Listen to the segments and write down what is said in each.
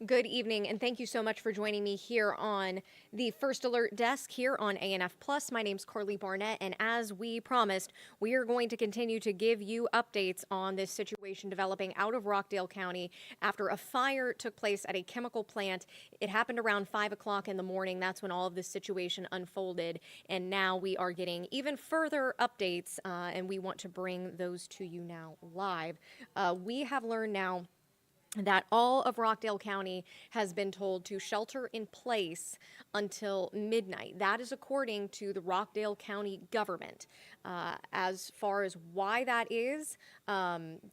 Good evening, and thank you so much for joining me here on the First Alert desk here on ANF Plus. My name's Karli Barnett, and as we promised, we are going to continue to give you updates on this situation developing out of Rockdale County after a fire took place at a chemical plant. It happened around 5 o'clock in the morning. That's when all of this situation unfolded, and now we are getting even further updates, and we want to bring those to you now live. We have learned now that all of Rockdale County has been told to shelter in place until midnight. That is according to the Rockdale County government. As far as why that is,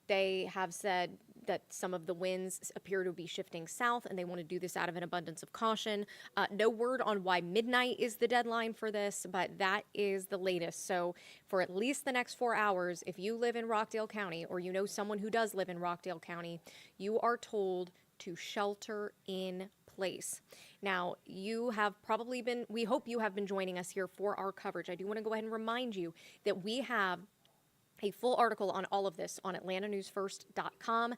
they have said that some of the winds appear to be shifting south and they want to do this out of an abundance of caution. No word on why midnight is the deadline for this, but that is the latest. So for at least the next 4 hours, if you live in Rockdale County or you know someone who does live in Rockdale County, you are told to shelter in place. Now, you have probably been, we hope you have been joining us here for our coverage. I do want to go ahead and remind you that we have a full article on all of this on atlantanewsfirst.com.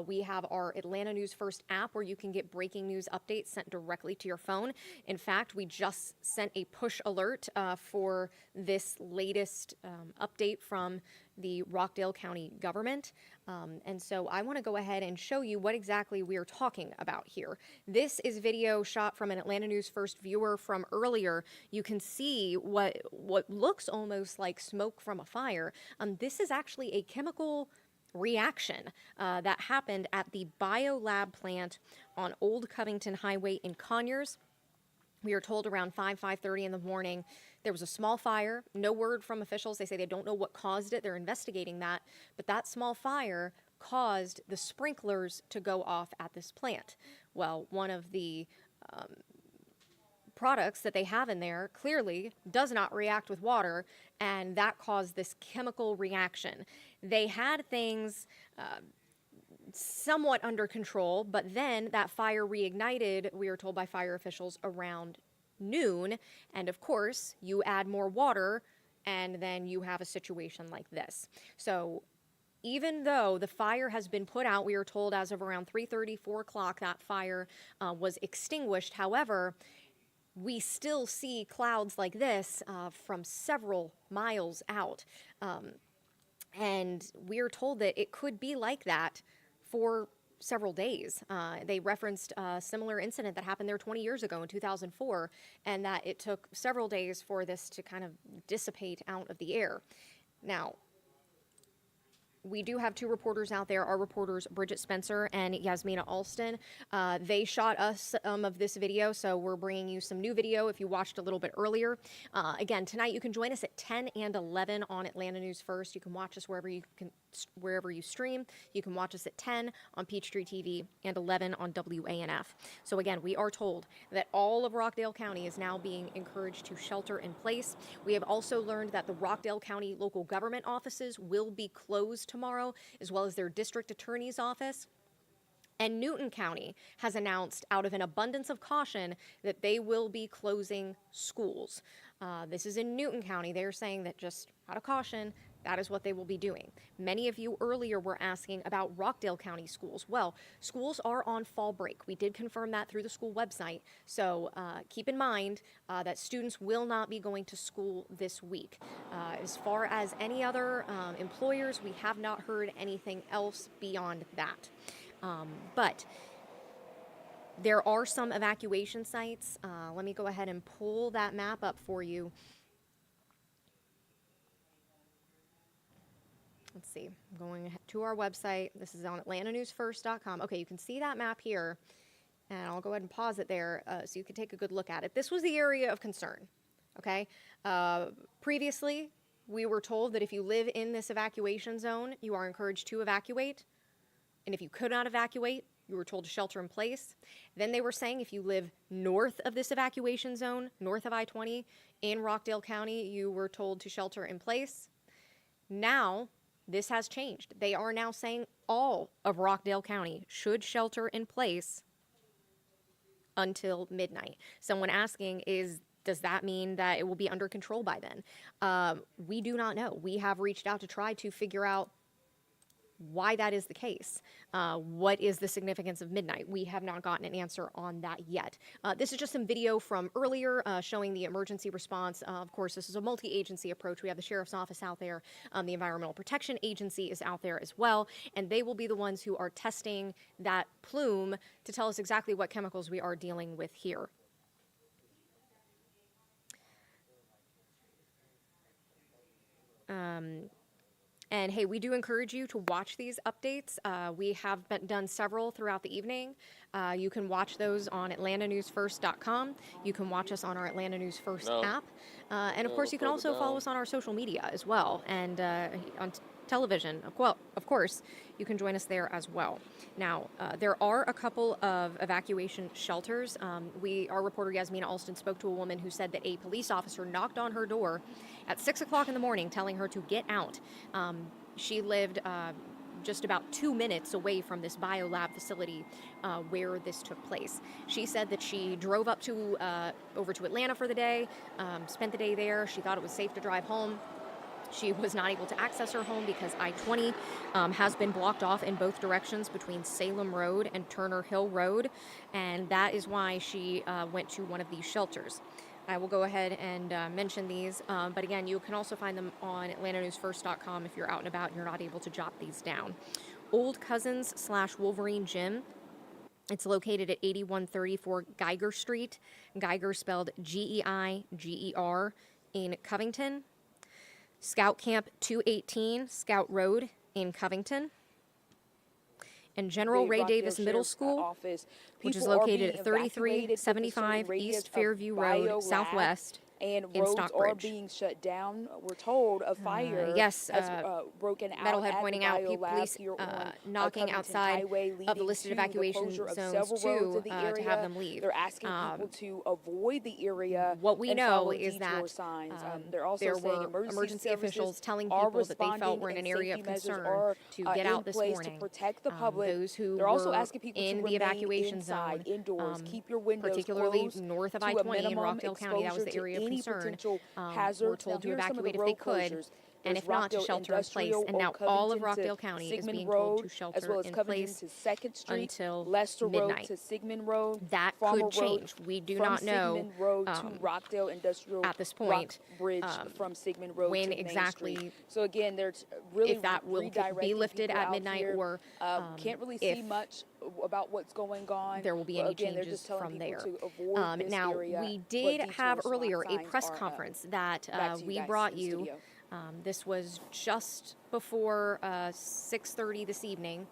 We have our Atlanta News First app where you can get breaking news updates sent directly to your phone. In fact, we just sent a push alert for this latest update from the Rockdale County government. And so I want to go ahead and show you what exactly we are talking about here. This is video shot from an Atlanta News First viewer from earlier. You can see what looks almost like smoke from a fire. This is actually a chemical reaction that happened at the biolab plant on Old Covington Highway in Conyers. We are told around 5:30 in the morning, there was a small fire. No word from officials. They say they don't know what caused it. They're investigating that. But that small fire caused the sprinklers to go off at this plant. Well, one of the products that they have in there clearly does not react with water, and that caused this chemical reaction. They had things somewhat under control, but then that fire reignited, we are told by fire officials, around noon. And of course, you add more water, and then you have a situation like this. So even though the fire has been put out, we are told as of around 3:30, 4 o'clock, that fire was extinguished. However, we still see clouds like this from several miles out. And we are told that it could be like that for several days. They referenced a similar incident that happened there 20 years ago in 2004, and that it took several days for this to kind of dissipate out of the air. Now, we do have two reporters out there, our reporters Bridget Spencer and Yasmina Alston. They shot us some of this video, so we're bringing you some new video if you watched a little bit earlier. Again, tonight you can join us at 10 and 11 on Atlanta News First. You can watch us wherever you stream. You can watch us at 10 on Peachtree TV and 11 on WANF. So again, we are told that all of Rockdale County is now being encouraged to shelter in place. We have also learned that the Rockdale County local government offices will be closed tomorrow, as well as their district attorney's office. And Newton County has announced, out of an abundance of caution, that they will be closing schools. This is in Newton County. They're saying that just out of caution, that is what they will be doing. Many of you earlier were asking about Rockdale County schools. Well, schools are on fall break. We did confirm that through the school website. So keep in mind that students will not be going to school this week. As far as any other employers, we have not heard anything else beyond that. But there are some evacuation sites. Let me go ahead and pull that map up for you. Let's see, I'm going to our website. This is on atlantanewsfirst.com. Okay, you can see that map here, and I'll go ahead and pause it there so you can take a good look at it. This was the area of concern, okay? Previously, we were told that if you live in this evacuation zone, you are encouraged to evacuate. And if you could not evacuate, you were told to shelter in place. Then they were saying if you live north of this evacuation zone, north of I-20 in Rockdale County, you were told to shelter in place. Now, this has changed. They are now saying all of Rockdale County should shelter in place until midnight. Someone asking, does that mean that it will be under control by then? We do not know. We have reached out to try to figure out why that is the case. What is the significance of midnight? We have not gotten an answer on that yet. This is just some video from earlier showing the emergency response. Of course, this is a multi-agency approach. We have the Sheriff's Office out there. The Environmental Protection Agency is out there as well, and they will be the ones who are testing that plume to tell us exactly what chemicals we are dealing with here. And hey, we do encourage you to watch these updates. We have done several throughout the evening. You can watch those on atlantanewsfirst.com. You can watch us on our Atlanta News First app. And of course, you can also follow us on our social media as well. And on television, of course, you can join us there as well. Now, there are a couple of evacuation shelters. Our reporter Yasmina Alston spoke to a woman who said that a police officer knocked on her door at 6 o'clock in the morning telling her to get out. She lived just about 2 minutes away from this biolab facility where this took place. She said that she drove up over to Atlanta for the day, spent the day there. She thought it was safe to drive home. She was not able to access her home because I-20 has been blocked off in both directions between Salem Road and Turner Hill Road, and that is why she went to one of these shelters. I will go ahead and mention these, but again, you can also find them on atlantanewsfirst.com if you're out and about and you're not able to jot these down. Old Cousins/Wolverine Gym. It's located at 8134 Geiger Street. Geiger spelled Geiger in Covington. Scout Camp 218 Scout Road in Covington. And General Ray Davis Middle School, which is located at 3375 East Fairview Road, Southwest. And in roads Stockbridge. are being shut down. We're told a fire yes, has broken out Metalhead at pointing the out biolab police on knocking Covington outside Highway, of the leading listed to evacuation the closure of zones several roads in the area. to have them leave. They're asking people to avoid the area. What we and know follow is detour that signs. They're also there saying were emergency officials telling are people that they felt were in an responding area and of safety concern measures to are get in out this place morning. to protect the public. Those who They're also were asking people in to the remain evacuation inside, zone, indoors, keep your windows particularly closed north of to a I-20 in minimum, Rockdale County, that was the exposure area to of any concern. potential Were hazards. told to Now, here's some of the evacuate if road they could, closures. and There's if not, to Rockdale shelter in place. Industrial, And now Old all of Covington Rockdale to County is Sigmund being Road, told to shelter as well as in Covington place to 2nd Street, until Lester midnight. Road to Sigmund Road. That Farmer could change. Road We do from not know Sigmund Road to Rockdale Industrial at this point Bridge from Sigmund Road when to Main exactly Street. So again, they're really if that will be redirecting lifted people at out midnight here. or Can't really if see much about what's going on. there will be But any again, they're changes just telling from people there. to avoid this Now, area, we but did detour have stop earlier a signs press are up. conference that Back to you we guys brought in the you. studio. This was just before 6:30 this evening.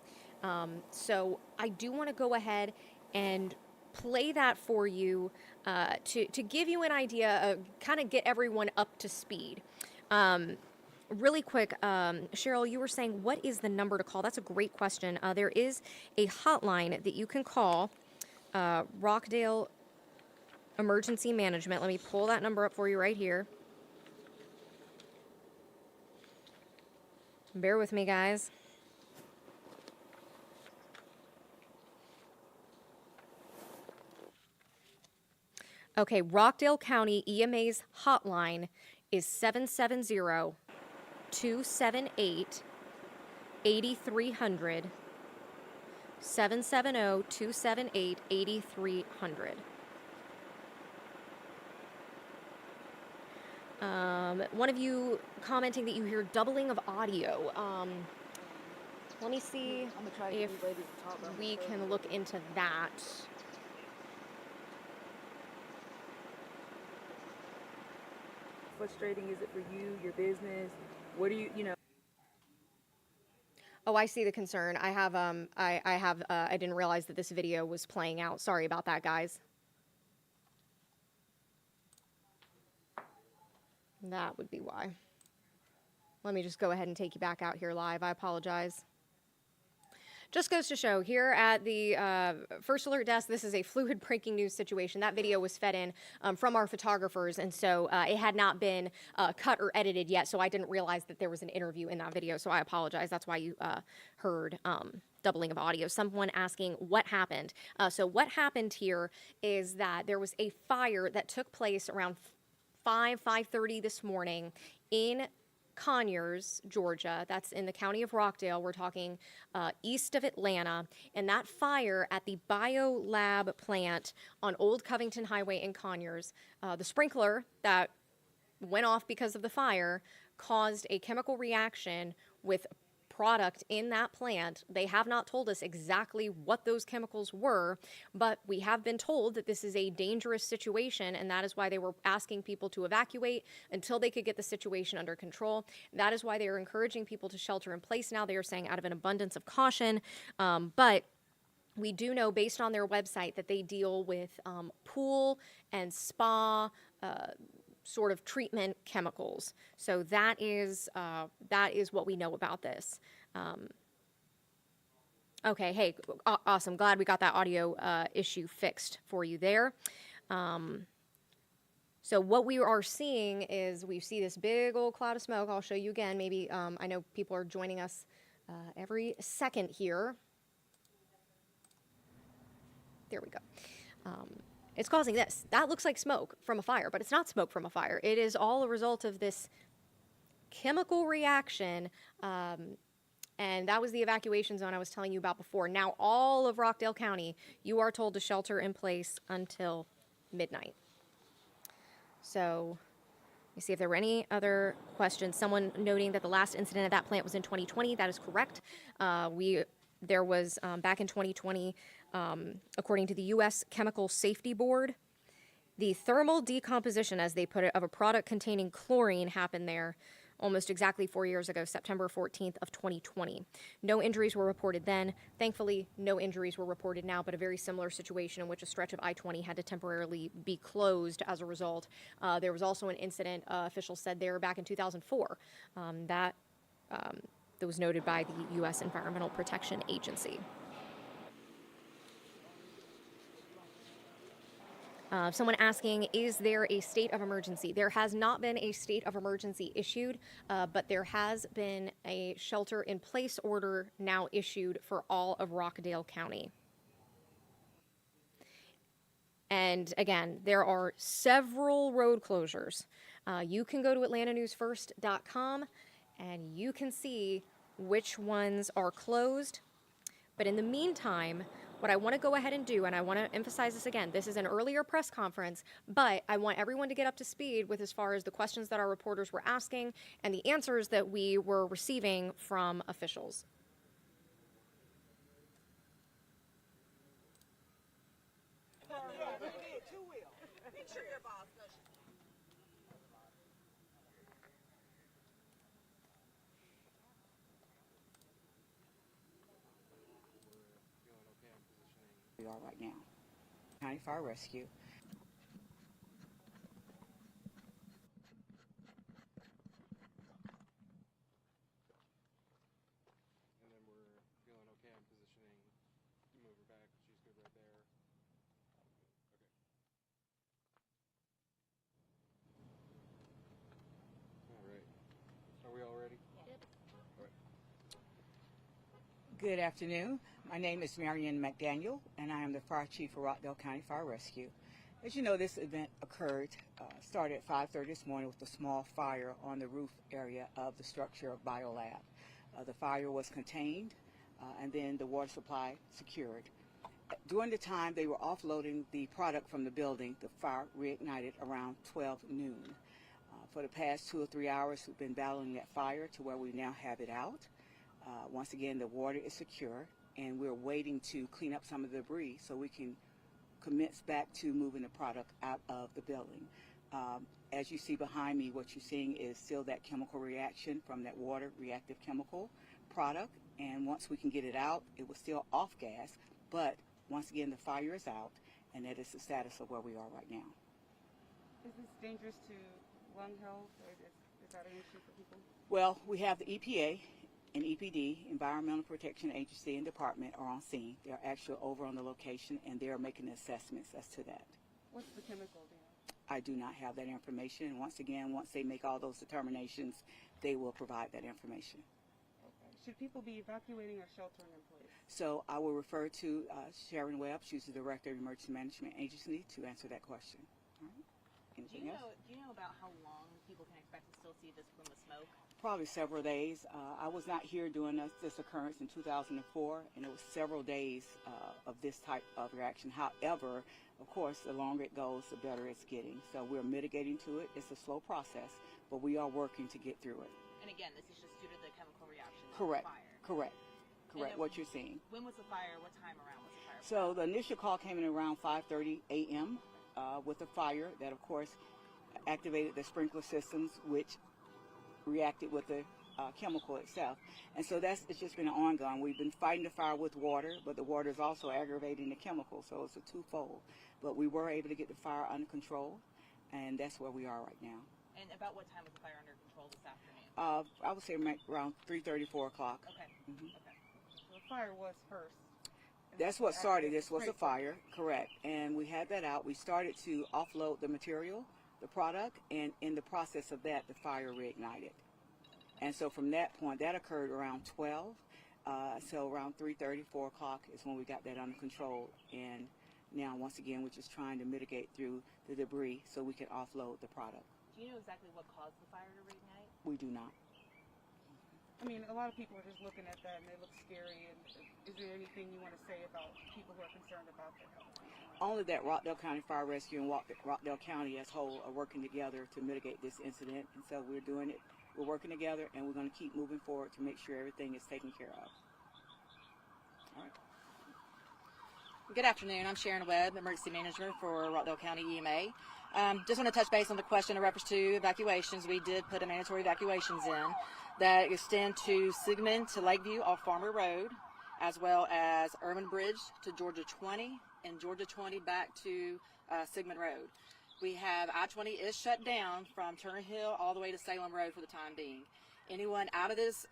So I do want to go ahead and play that for you to give you an idea, kind of get everyone up to speed. Really quick, Cheryl, you were saying, what is the number to call? That's a great question. There is a hotline that you can call, Rockdale Emergency Management. Let me pull that number up for you right here. Bear with me, guys. Okay, Rockdale County EMA's hotline is 770-278-8300. 770-278-8300. One of you commenting that you hear doubling of audio. Let me see if we can look into that. Frustrating is it for you, your business? What do you know? Oh, I see the concern. I didn't realize that this video was playing out. Sorry about that, guys. That would be why. Let me just go ahead and take you back out here live. I apologize. Just goes to show, here at the First Alert Desk, this is a fluid breaking news situation. That video was fed in from our photographers, and so it had not been cut or edited yet, so I didn't realize that there was an interview in that video, so I apologize. That's why you heard doubling of audio. Someone asking what happened. So what happened here is that there was a fire that took place around 5:30 this morning in Conyers, Georgia. That's in the county of Rockdale. We're talking east of Atlanta. And that fire at the BioLab plant on Old Covington Highway in Conyers, the sprinkler that went off because of the fire caused a chemical reaction with product in that plant. They have not told us exactly what those chemicals were, but we have been told that this is a dangerous situation, and that is why they were asking people to evacuate until they could get the situation under control. That is why they are encouraging people to shelter in place now. They are saying out of an abundance of caution, but we do know based on their website that they deal with pool and spa sort of treatment chemicals. So that is what we know about this. Okay, hey, awesome. Glad we got that audio issue fixed for you there. So what we are seeing is we see this big old cloud of smoke. I'll show you again. Maybe I know people are joining us every second here. There we go. It's causing this. That looks like smoke from a fire, but it's not smoke from a fire. It is all a result of this chemical reaction, and that was the evacuation zone I was telling you about before. Now, all of Rockdale County, you are told to shelter in place until midnight. So, let me see if there were any other questions. Someone noting that the last incident at that plant was in 2020. That is correct. There was, back in 2020, according to the U.S. Chemical Safety Board, the thermal decomposition, as they put it, of a product containing chlorine happened there almost exactly 4 years ago, September 14th of 2020. No injuries were reported then. Thankfully, no injuries were reported now, but a very similar situation in which a stretch of I-20 had to temporarily be closed as a result. There was also an incident, officials said there back in 2004, that was noted by the U.S. Environmental Protection Agency. Someone asking, is there a state of emergency? There has not been a state of emergency issued, but there has been a shelter-in-place order now issued for all of Rockdale County. And again, there are several road closures. You can go to atlantanewsfirst.com and you can see which ones are closed. But in the meantime, what I want to go ahead and do, and I want to emphasize this again, this is an earlier press conference, but I want everyone to get up to speed with as far as the questions that our reporters were asking and the answers that we were receiving from officials. We are right now. County Fire Rescue. And then we're feeling okay. I'm positioning to move her back. She's good right there. Okay. All right. Are we all ready? Yep. All right. Good afternoon. My name is Marion McDaniel, and I am the Fire Chief for Rockdale County Fire Rescue. As you know, this event started at 5:30 this morning with a small fire on the roof area of the structure of BioLab. The fire was contained, and then the water supply secured. During the time they were offloading the product from the building, the fire reignited around 12 noon. For the past 2 or 3 hours, we've been battling that fire to where we now have it out. Once again, the water is secure, and we're waiting to clean up some of the debris so we can commence back to moving the product out of the building. As you see behind me, what you're seeing is still that chemical reaction from that water reactive chemical product, and once we can get it out, it was still off gas, but once again, the fire is out, and that is the status of where we are right now. Is this dangerous to lung health, or is that an issue for people? Well, we have the EPA and EPD, Environmental Protection Agency and Department, are on scene. They're actually over on the location, and they're making assessments as to that. What's the chemical there? I do not have that information, and once again, once they make all those determinations, they will provide that information. Okay. Should people be evacuating or sheltering in place? So I will refer to Sharon Webb, she's the Director of Emergency Management Agency, to answer that question. All right. Anything else? Do you know about how long people can expect to still see this plume of smoke? Probably several days. I was not here during this occurrence in 2004, and it was several days of this type of reaction. However, of course, the longer it goes, the better it's getting. So we're mitigating to it. It's a slow process, but we are working to get through it. And again, this is just due to the chemical reaction of Correct. the fire. Correct. Correct. then- What you're seeing. When was the fire? What time around was the fire? So the initial call came in around 5:30 a.m. With a fire that, of course, activated the sprinkler systems, which reacted with the chemical itself. And so it's just been an ongoing. We've been fighting the fire with water, but the water is also aggravating the chemical, so it's a twofold. But we were able to get the fire under control, and that's where we are right now. And about what time was the fire under control this afternoon? I would say around 3:30, 4 o'clock. Okay. Mhm. Okay. The fire was first. And That's what started. This was a Right. fire, correct. And we had that out. We started to offload the material, the product, and in the process of that, the fire reignited. And so from that point, that occurred around 12. So around 3:30, 4 o'clock is when we got that under control. And now, once again, we're just trying to mitigate through the debris so we can offload the product. Do you know exactly what caused the fire to reignite? We do not. I mean, a lot of people are just looking at that and they look scary. And is there anything you want to say about people who are concerned about their health? Only that Rockdale County Fire Rescue and Rockdale County as a whole are working together to mitigate this incident. And so we're doing it. We're working together, and we're going to keep moving forward to make sure everything is taken care of. All right. Good afternoon. I'm Sharon Webb, Emergency Manager for Rockdale County EMA. Just want to touch base on the question in reference to evacuations. We did put a mandatory evacuations in that extend to Sigmund to Lakeview off Farmer Road, as well as Urban Bridge to Georgia 20 and Georgia 20 back to Sigmund Road. We have I-20 is shut down from Turner Hill all the way to Salem Road for the time being. Anyone out of this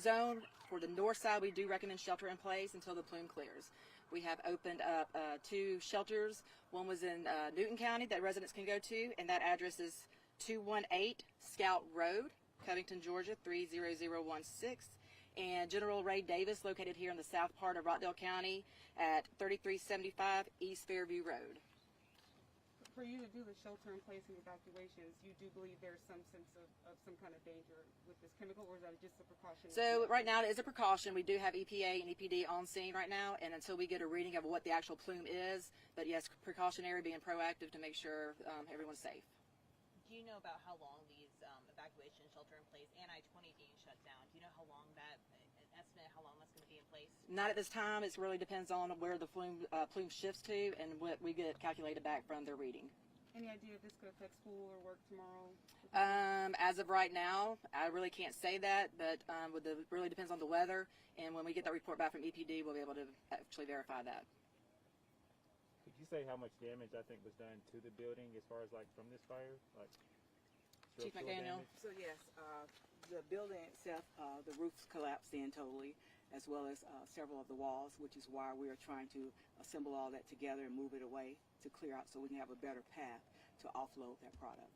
zone, for the north side, we do recommend shelter in place until the plume clears. We have opened up 2 shelters. One was in Newton County that residents can go to, and that address is 218 Scout Road, Covington, Georgia 30016. And General Ray Davis, located here in the south part of Rockdale County at 3375 East Fairview Road. For you to do the shelter in place and evacuations, you do believe there's some sense of some kind of danger with this chemical, or is that just a precaution? So right now it is a precaution. We do have EPA and EPD on scene right now, and until we get a reading of what the actual plume is, but yes, precautionary, being proactive to make sure everyone's safe. Do you know about how long these evacuation, shelter in place, and I-20 being shut down? Do you know how long that, an estimate how long that's going to be in place? Not at this time. It really depends on where the plume shifts to and what we get calculated back from their reading. Any idea if this could affect school or work tomorrow? As of right now, I really can't say that, but really depends on the weather. And when we get that report back from EPD, we'll be able to actually verify that. Could you say how much damage I think was done to the building as far as like from this fire? Like Chief structural McDaniel? damage? So yes, the building itself, the roof's collapsed in totally, as well as several of the walls, which is why we are trying to assemble all that together and move it away to clear out so we can have a better path to offload that product.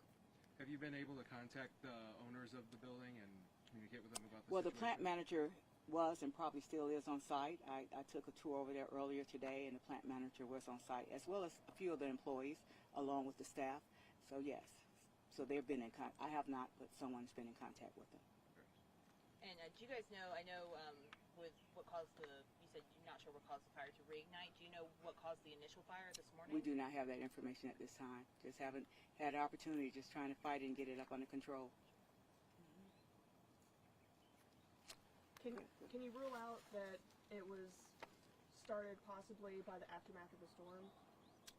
Have you been able to contact the owners of the building and communicate with them about the Well, the situation? plant manager was and probably still is on site. I took a tour over there earlier today, and the plant manager was on site, as well as a few of the employees, along with the staff. So yes, so they've been in contact. I have not, but someone's been in contact with them. And do you guys know, I know with what caused you said you're not sure what caused the fire to reignite. Do you know what caused the initial fire this morning? We do not have that information at this time. Just haven't had an opportunity, just trying to fight it and get it up under control. Can you rule out that it was started possibly by the aftermath of the storm?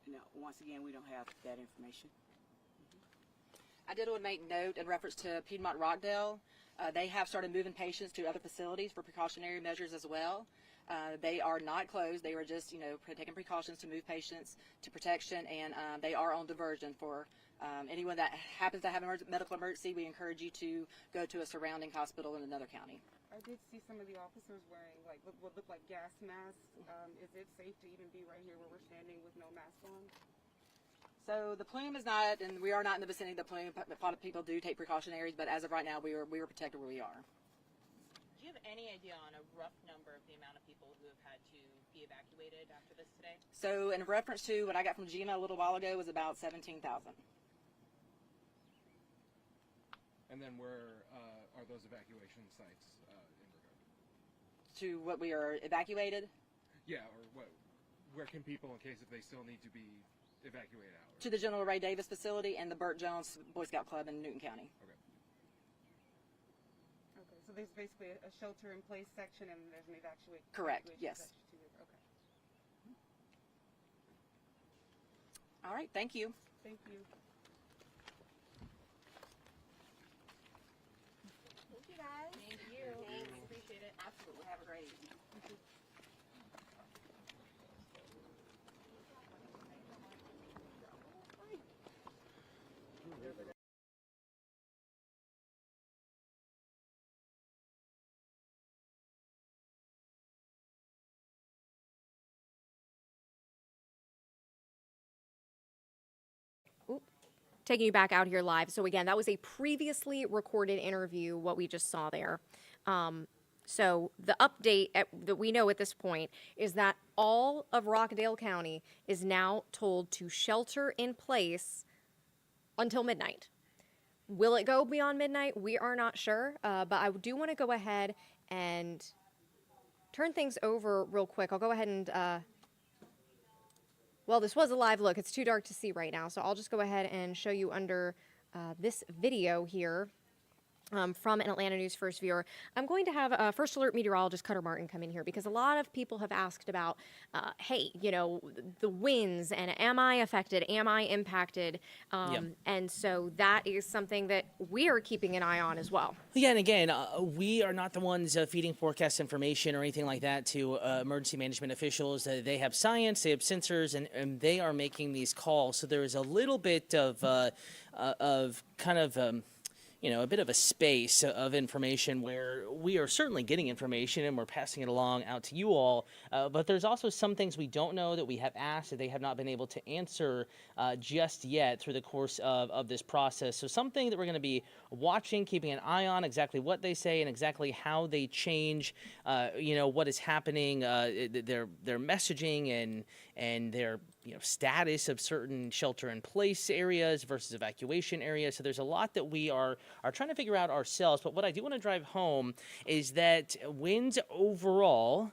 No, once again, we don't have that information. I did want to make note in reference to Piedmont Rockdale. They have started moving patients to other facilities for precautionary measures as well. They are not closed. They were just, taking precautions to move patients to protection, and they are on diversion for anyone that happens to have a medical emergency. We encourage you to go to a surrounding hospital in another county. I did see some of the officers wearing what looked like gas masks. Is it safe to even be right here where we're standing with no mask on? So the plume is not, and we are not in the vicinity of the plume. A lot of people do take precautionaries, but as of right now, we are protected where we are. Do you have any idea on a rough number of the amount of people who have had to be evacuated after this today? So in reference to what I got from GMA a little while ago was about 17,000. And then those evacuation sites in regard? To what we are evacuated Yeah, or where can people, in case if they still need to be evacuated out? to the General Ray Davis facility and the Burt Jones Boy Scout Club in Newton County. Okay. Okay, so there's basically a shelter-in-place section and there's an evacuation. Correct, yes. Section too. Okay. All right, thank you. Thank you. Thank you guys. Thank you. Thanks. Appreciate it. Absolutely. Have a great evening. Taking you back out here live. So again, that was a previously recorded interview, what we just saw there. So the update that we know at this point is that all of Rockdale County is now told to shelter in place until midnight. Will it go beyond midnight? We are not sure, but I do want to go ahead and turn things over real quick. I'll go ahead and well, this was a live look. It's too dark to see right now, so I'll just go ahead and show you under this video here from an Atlanta News First viewer. I'm going to have First Alert meteorologist Cutter Martin come in here because a lot of people have asked about, hey, you know, the winds and am I affected? Am I impacted? And so that is something that we are keeping an eye on as well. Yeah, and again, we are not the ones feeding forecast information or anything like that to emergency management officials. They have science, they have sensors, and they are making these calls. So there is a little bit of kind of you know, a bit of a space of information where we are certainly getting information and we're passing it along out to you all. But there's also some things we don't know that we have asked that they have not been able to answer just yet through the course of this process. So something that we're going to be watching, keeping an eye on exactly what they say and exactly how they change, you know, what is happening, their messaging and their status of certain shelter-in-place areas versus evacuation areas. So there's a lot that we are trying to figure out ourselves. But what I do want to drive home is that winds overall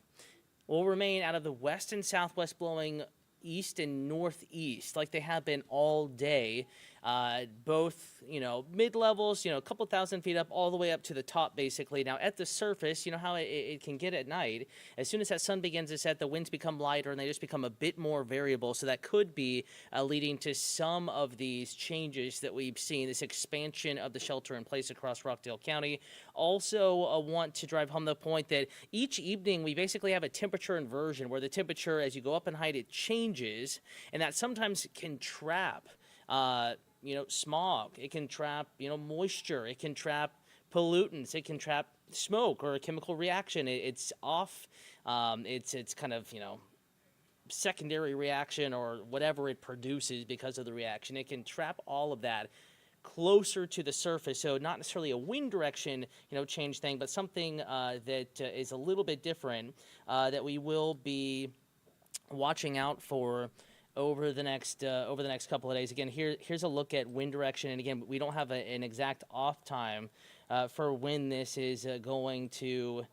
will remain out of the west and southwest, blowing east and northeast like they have been all day. Both, mid-levels, a couple thousand feet up all the way up to the top, basically. Now, at the surface, you know how it can get at night. As soon as that sun begins to set, the winds become lighter and they just become a bit more variable. So that could be leading to some of these changes that we've seen, this expansion of the shelter in place across Rockdale County. Also, want to drive home the point that each evening we basically have a temperature inversion where the temperature, as you go up in height, it changes, and that sometimes can trap smog. It can trap, moisture. It can trap pollutants. It can trap smoke or a chemical reaction. It's off. It's kind of, secondary reaction or whatever it produces because of the reaction. It can trap all of that closer to the surface. So not necessarily a wind direction, change thing, but something that is a little bit different that we will be watching out for over the next couple of days. Again, here's a look at wind direction, and again, we don't have an exact off time for when this is going to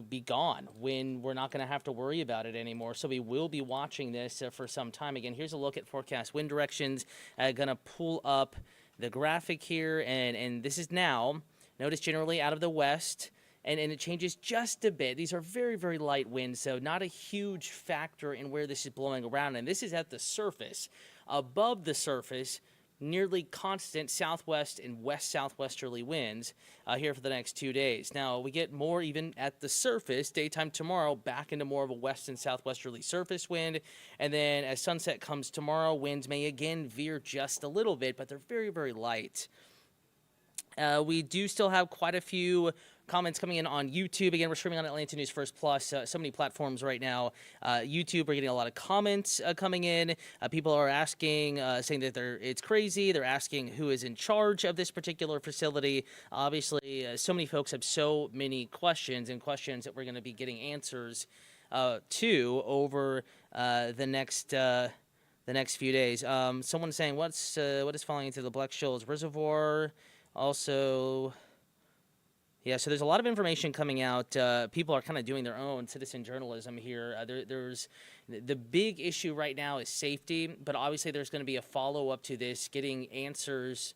be gone, when we're not going to have to worry about it anymore. So we will be watching this for some time. Again, here's a look at forecast wind directions. Going to pull up the graphic here, and this is now. Notice generally out of the west. And it changes just a bit. These are very, very light winds, so not a huge factor in where this is blowing around. And this is at the surface. Above the surface, nearly constant southwest and west-southwesterly winds here for the next 2 days. Now, we get more even at the surface. Daytime tomorrow, back into more of a west and southwesterly surface wind. And then as sunset comes tomorrow, winds may again veer just a little bit, but they're very, very light. We do still have quite a few comments coming in on YouTube. Again, we're streaming on Atlanta News First Plus, so many platforms right now. YouTube, we're getting a lot of comments coming in. People are asking, saying that it's crazy. They're asking who is in charge of this particular facility. Obviously, so many folks have so many questions that we're going to be getting answers to over the next few days. Someone's saying, what is falling into the Black Shoals Reservoir? Also, Yeah, so there's a lot of information coming out. People are kind of doing their own citizen journalism here. There's the big issue right now is safety, but obviously there's going to be a follow-up to this, getting answers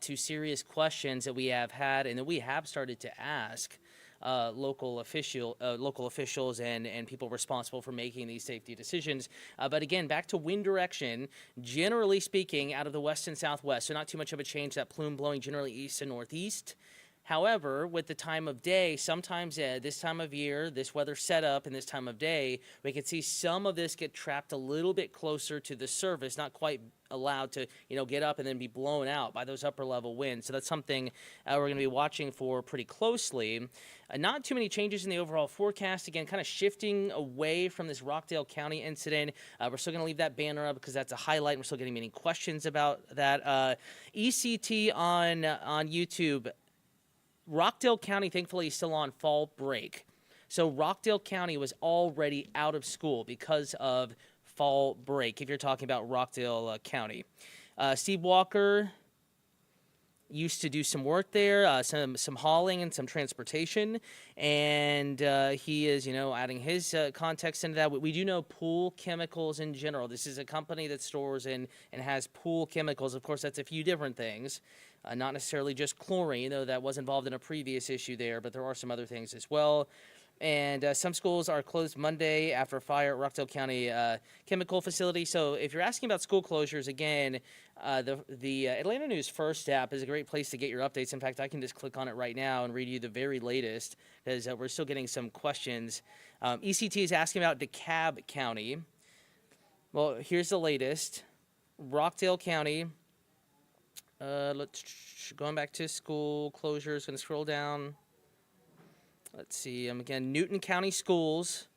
to serious questions that we have had and that we have started to ask local officials and people responsible for making these safety decisions. But again, back to wind direction, generally speaking, out of the west and southwest, so not too much of a change, that plume blowing generally east and northeast. However, with the time of day, sometimes this time of year, this weather setup and this time of day, we can see some of this get trapped a little bit closer to the surface, not quite allowed to, get up and then be blown out by those upper level winds. So that's something we're going to be watching for pretty closely. Not too many changes in the overall forecast. Again, kind of shifting away from this Rockdale County incident. We're still going to leave that banner up because that's a highlight. We're still getting many questions about that. ECT on YouTube. Rockdale County, thankfully, is still on fall break. So Rockdale County was already out of school because of fall break, if you're talking about Rockdale County. Steve Walker used to do some work there, some hauling and some transportation, and he is, adding his context into that. We do know Pool Chemicals in general. This is a company that stores and has pool chemicals. Of course, that's a few different things. Not necessarily just chlorine, though that was involved in a previous issue there, but there are some other things as well. And some schools are closed Monday after a fire at Rockdale County chemical facility. So if you're asking about school closures, again, the Atlanta News First app is a great place to get your updates. In fact, I can just click on it right now and read you the very latest, because we're still getting some questions. ECT is asking about DeKalb County. Well, here's the latest. Rockdale County. Going back to school closures, going to scroll down. Let's see. Again, Newton County schools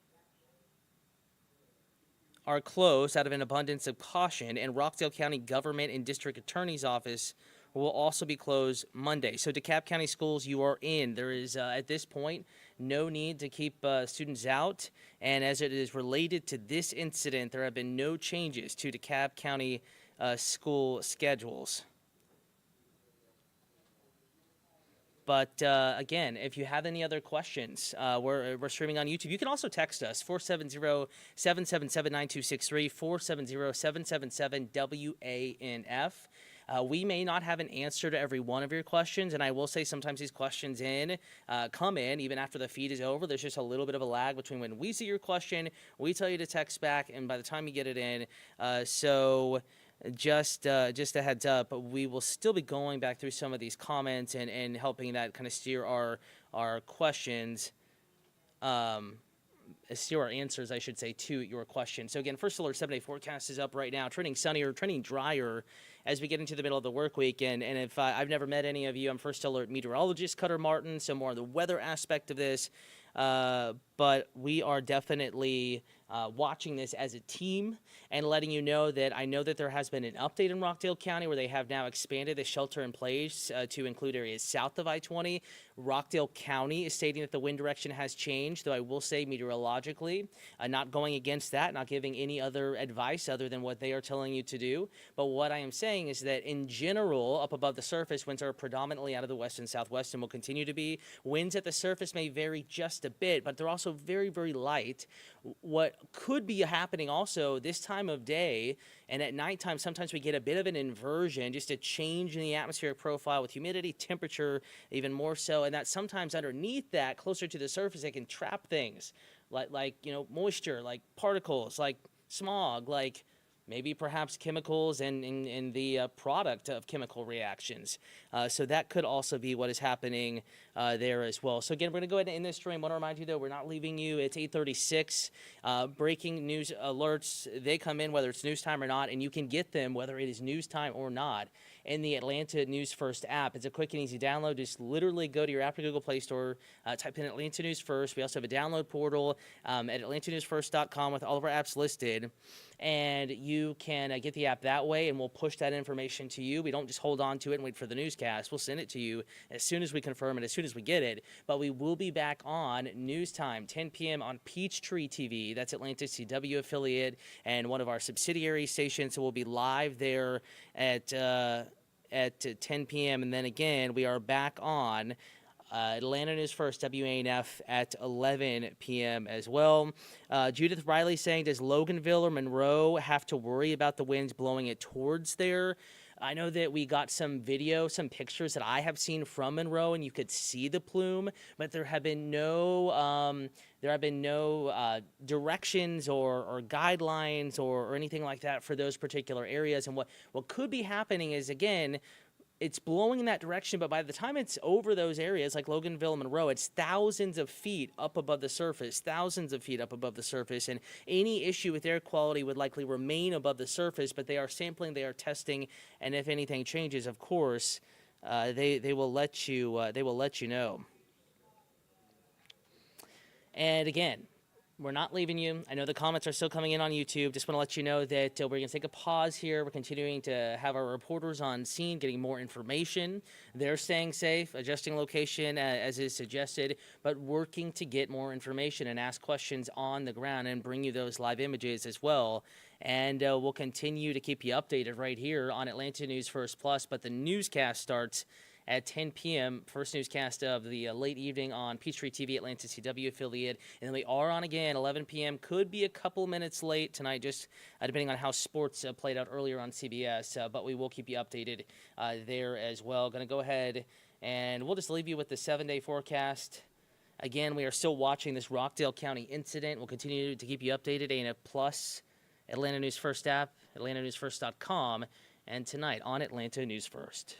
are closed out of an abundance of caution, and Rockdale County Government and District Attorney's Office will also be closed Monday. So DeKalb County schools, you are in. There is, at this point, no need to keep students out. And as it is related to this incident, there have been no changes to DeKalb County school schedules. But again, if you have any other questions, we're streaming on YouTube. You can also text us, 470-777-9263, 470-777-WANF. We may not have an answer to every one of your questions, and I will say sometimes these questions come in even after the feed is over. There's just a little bit of a lag between when we see your question, we tell you to text back, and by the time you get it in. So just a heads up, we will still be going back through some of these comments and helping that kind of steer our questions, steer our answers, I should say, to your question. So again, first alert 7-day forecast is up right now, trending sunnier, trending drier as we get into the middle of the work week. And if I've never met any of you, I'm first alert meteorologist Cutter Martin, so more on the weather aspect of this. But we are definitely watching this as a team and letting you know that I know that there has been an update in Rockdale County where they have now expanded the shelter in place to include areas south of I-20. Rockdale County is stating that the wind direction has changed, though I will say meteorologically, not going against that, not giving any other advice other than what they are telling you to do. But what I am saying is that in general, up above the surface, winds are predominantly out of the west and southwest and will continue to be. Winds at the surface may vary just a bit, but they're also very, very light. What could be happening also this time of day and at nighttime, sometimes we get a bit of an inversion, just a change in the atmospheric profile with humidity, temperature, even more so. And that sometimes underneath that, closer to the surface, it can trap things like moisture, like particles, like smog, like maybe perhaps chemicals and the product of chemical reactions. So that could also be what is happening there as well. So again, we're going to go ahead and end this stream. I want to remind you, though, we're not leaving you. It's 8:36. Breaking news alerts, they come in whether it's news time or not, and you can get them whether it is news time or not in the Atlanta News First app. It's a quick and easy download. Just literally go to your App or Google Play Store, type in Atlanta News First. We also have a download portal at atlantanewsfirst.com with all of our apps listed. And you can get the app that way, and we'll push that information to you. We don't just hold on to it and wait for the newscast. We'll send it to you as soon as we confirm it, as soon as we get it. But we will be back on news time, 10 p.m. on Peachtree TV. That's Atlanta's CW affiliate and one of our subsidiary stations. So we'll be live there at 10 p.m. And then again, we are back on Atlanta News First, WANF at 11 p.m. as well. Judith Riley saying, does Loganville or Monroe have to worry about the winds blowing it towards there? I know that we got some video, some pictures that I have seen from Monroe, and you could see the plume, but there have been no directions or guidelines or anything like that for those particular areas. And what could be happening is, again, it's blowing in that direction, but by the time it's over those areas like Loganville and Monroe, it's thousands of feet up above the surface, and any issue with air quality would likely remain above the surface, but they are sampling, they are testing, and if anything changes, of course, they will let you know. And again, we're not leaving you. I know the comments are still coming in on YouTube. Just want to let you know that we're going to take a pause here. We're continuing to have our reporters on scene, getting more information. They're staying safe, adjusting location as is suggested, but working to get more information and ask questions on the ground and bring you those live images as well. And we'll continue to keep you updated right here on Atlanta News First Plus. But the newscast starts at 10 p.m., first newscast of the late evening on Peachtree TV, Atlanta CW affiliate. And then we are on again, 11 p.m. Could be a couple minutes late tonight, just depending on how sports played out earlier on CBS. But we will keep you updated there as well. Going to go ahead and we'll just leave you with the 7-day forecast. Again, we are still watching this Rockdale County incident. We'll continue to keep you updated. ANF Plus, Atlanta News First app, atlantanewsfirst.com, and tonight on Atlanta News First.